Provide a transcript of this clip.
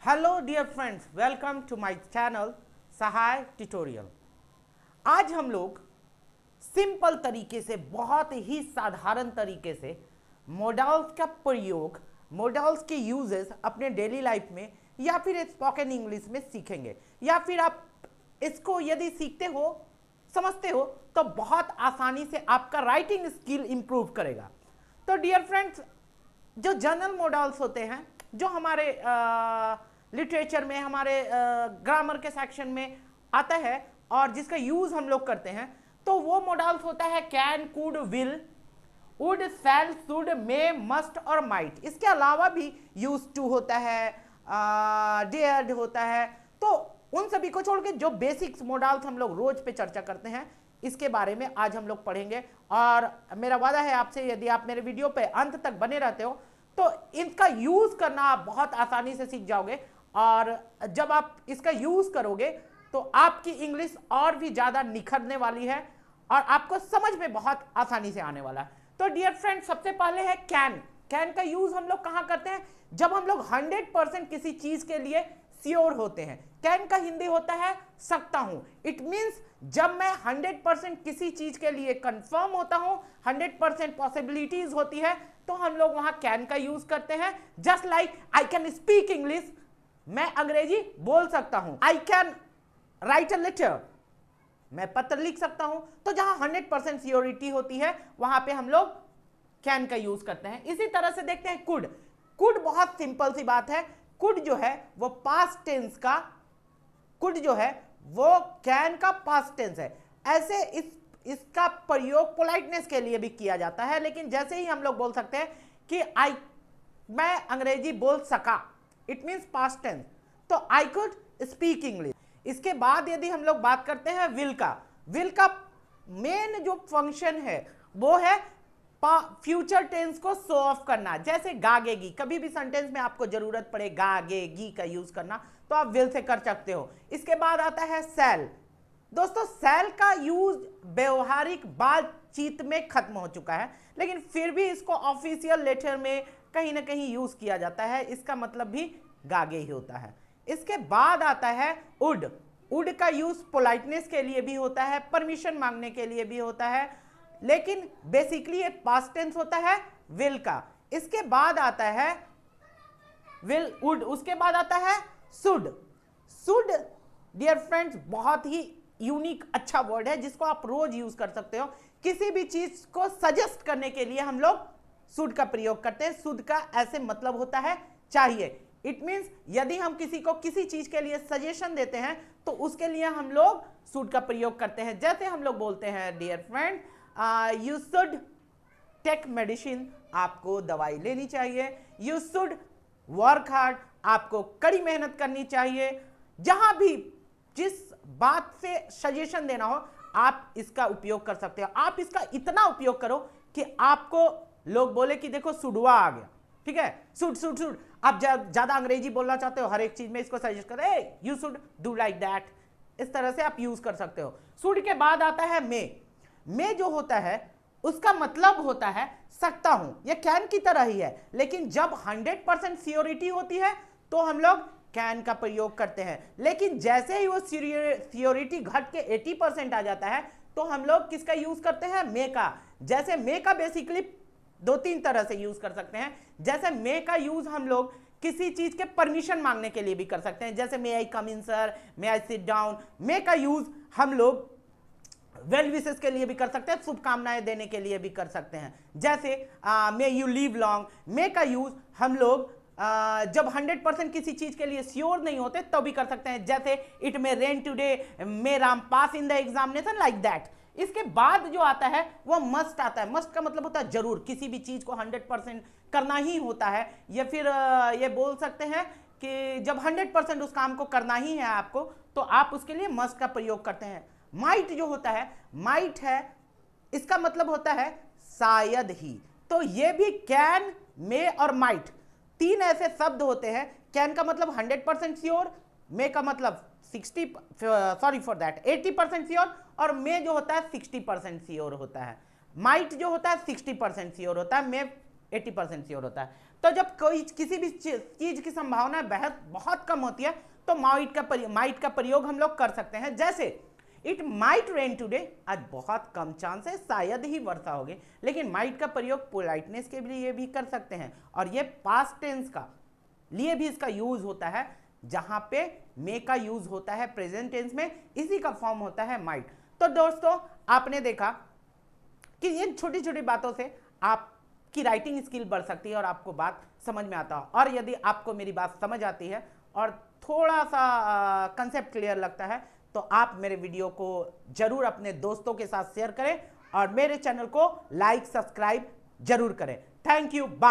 Hello dear friends, welcome to my channel Sahay tutorial. आज हम लोग सिंपल तरीके से, बहुत ही साधारण तरीके से मॉडल्स का प्रयोग, मॉडल्स के यूजेस अपने डेली लाइफ में या फिर स्पोकन इंग्लिश में सीखेंगे। या फिर आप इसको यदि सीखते हो, समझते हो, तो बहुत आसानी से आपका राइटिंग स्किल इंप्रूव करेगा। तो डियर फ्रेंड्स, जो जनरल मॉडल्स होते हैं, जो हमारे लिटरेचर में, हमारे ग्रामर के सेक्शन में आता है और जिसका यूज हम लोग करते हैं, तो वो मॉडल्स होता है can, could, will, would, shall, should, may, must और माइट। इसके अलावा भी यूज टू होता है, डेयर्ड होता है। तो उन सभी को छोड़ के जो बेसिक्स मॉडल्स हम लोग रोज पे चर्चा करते हैं, इसके बारे में आज हम लोग पढ़ेंगे। और मेरा वादा है आपसे, यदि आप मेरे वीडियो पे अंत तक बने रहते हो तो इनका यूज करना आप बहुत आसानी से सीख जाओगे। और जब आप इसका यूज करोगे तो आपकी इंग्लिश और भी ज्यादा निखरने वाली है और आपको समझ में बहुत आसानी से आने वाला है। तो डियर फ्रेंड, सबसे पहले है कैन। कैन का यूज हम लोग कहां करते हैं? जब हम लोग 100% किसी चीज के लिए श्योर होते हैं। कैन का हिंदी होता है सकता हूं। इट मींस जब मैं 100% किसी चीज के लिए कंफर्म होता हूं, 100% पॉसिबिलिटीज होती है, तो हम लोग वहां कैन का यूज करते हैं। Just like I can speak English, मैं अंग्रेजी बोल सकता हूं। I can write a letter, मैं पत्र लिख सकता हूं। तो जहां 100% श्योरिटी होती है वहां पे हम लोग कैन का यूज करते हैं। इसी तरह से देखते हैं कुड। कुड बहुत सिंपल सी बात है। कुड जो है वो पास्ट टेंस का, कुड जो है वो कैन का पास्ट टेंस है। ऐसे इसका प्रयोग पोलाइटनेस के लिए भी किया जाता है, लेकिन जैसे ही हम लोग बोल सकते हैं कि मैं अंग्रेजी बोल सका, इट मींस पास्ट टेंस, तो आई कुड स्पीक इंग्लिश। इसके बाद यदि हम लोग बात करते हैं विल का मेन जो फंक्शन है वो है फ्यूचर टेंस को शो ऑफ करना। जैसे गागेगी, कभी भी सेंटेंस में आपको जरूरत पड़े गागेगी का यूज करना, तो आप विल से कर सकते हो। इसके बाद आता है शैल। दोस्तों, शैल का यूज व्यवहारिक बातचीत में खत्म हो चुका है, लेकिन फिर भी इसको ऑफिशियल लेटर में कहीं ना कहीं यूज किया जाता है। इसका मतलब भी गागे ही होता है। इसके बाद आता है वुड। वुड का यूज पोलाइटनेस के लिए भी होता है, परमिशन मांगने के लिए भी होता है, लेकिन बेसिकली ये पास्ट टेंस होता है विल का। इसके बाद आता है विल, वुड। उसके बाद आता है शुड। शुड डियर फ्रेंड्स बहुत ही यूनिक अच्छा वर्ड है जिसको आप रोज यूज कर सकते हो। किसी भी चीज को सजेस्ट करने के लिए हम लोग शुड का प्रयोग करते हैं। शुड का ऐसे मतलब होता है चाहिए। इट मींस यदि हम किसी को किसी चीज के लिए सजेशन देते हैं तो उसके लिए हम लोग शुड का प्रयोग करते हैं। जैसे हम लोग बोलते हैं dear friend, you should take medicine, आपको दवाई लेनी चाहिए। यू शुड वर्क हार्ड, आपको कड़ी मेहनत करनी चाहिए। जहां भी जिस बात से सजेशन देना हो, आप इसका उपयोग कर सकते हो। आप इसका इतना उपयोग करो कि आपको लोग बोले कि देखो सुडवा आ गया, ठीक है, शुड शुड शुड। आप ज्यादा अंग्रेजी बोलना चाहते हो, हर एक चीज में इसको सजेस्ट करें, you should do like that. इस तरह से आप यूज कर सकते हो। शुड के बाद आता है मे। मे जो होता है उसका मतलब होता है सकता हूं। यह कैन की तरह ही है, लेकिन जब 100% श्योरिटी होती है तो हम लोग कैन का प्रयोग करते हैं। लेकिन जैसे ही वो श्योरिटी घट के 80% आ जाता है तो हम लोग किसका यूज करते हैं? मे का। जैसे मे का बेसिकली 2-3 तरह से यूज कर सकते हैं। जैसे मे का यूज हम लोग किसी चीज के परमिशन मांगने के लिए भी कर सकते हैं। जैसे may I come in sir, may I sit down. May का यूज हम लोग वेल विशेस के लिए भी कर सकते हैं, शुभकामनाएं देने के लिए भी कर सकते हैं। जैसे मे यू लिव लॉन्ग। मे का यूज हम लोग जब 100% किसी चीज के लिए श्योर नहीं होते तो भी कर सकते हैं। जैसे it may rain today, may Ram pass in the examination, like that. इसके बाद जो आता है वो मस्ट आता है। मस्ट का मतलब होता है जरूर, किसी भी चीज को 100% करना ही होता है। या फिर ये बोल सकते हैं कि जब 100% उस काम को करना ही है आपको, तो आप उसके लिए मस्ट का प्रयोग करते हैं। माइट जो होता है, माइट है, इसका मतलब होता है शायद ही। तो ये भी कैन, मे और माइट, 3 ऐसे शब्द होते हैं। कैन का मतलब 100% श्योर, मे का मतलब 80% श्योर, और मे जो होता है 60% श्योर होता है। माइट जो होता है 60% श्योर होता है, मे 80% श्योर होता है। तो जब कोई किसी भी चीज की संभावना बहुत कम होती है तो माइट का प्रयोग हम लोग कर सकते हैं। जैसे इट माइट रेन टूडे, आज बहुत कम चांस है, शायद ही वर्षा होगी, लेकिन माइट का प्रयोग पोलाइटनेस के लिए भी कर सकते हैं। और ये पास्ट टेंस का लिए भी इसका यूज होता है, जहां पे मे का यूज होता है प्रेजेंट टेंस में, इसी का फॉर्म होता है माइट। तो दोस्तों आपने देखा कि इन छोटी छोटी बातों से आपकी राइटिंग स्किल बढ़ सकती है और आपको बात समझ में आता है। और यदि आपको मेरी बात समझ आती है और थोड़ा सा कंसेप्ट क्लियर लगता है तो आप मेरे वीडियो को जरूर अपने दोस्तों के साथ शेयर करें और मेरे चैनल को लाइक सब्सक्राइब जरूर करें। Thank you.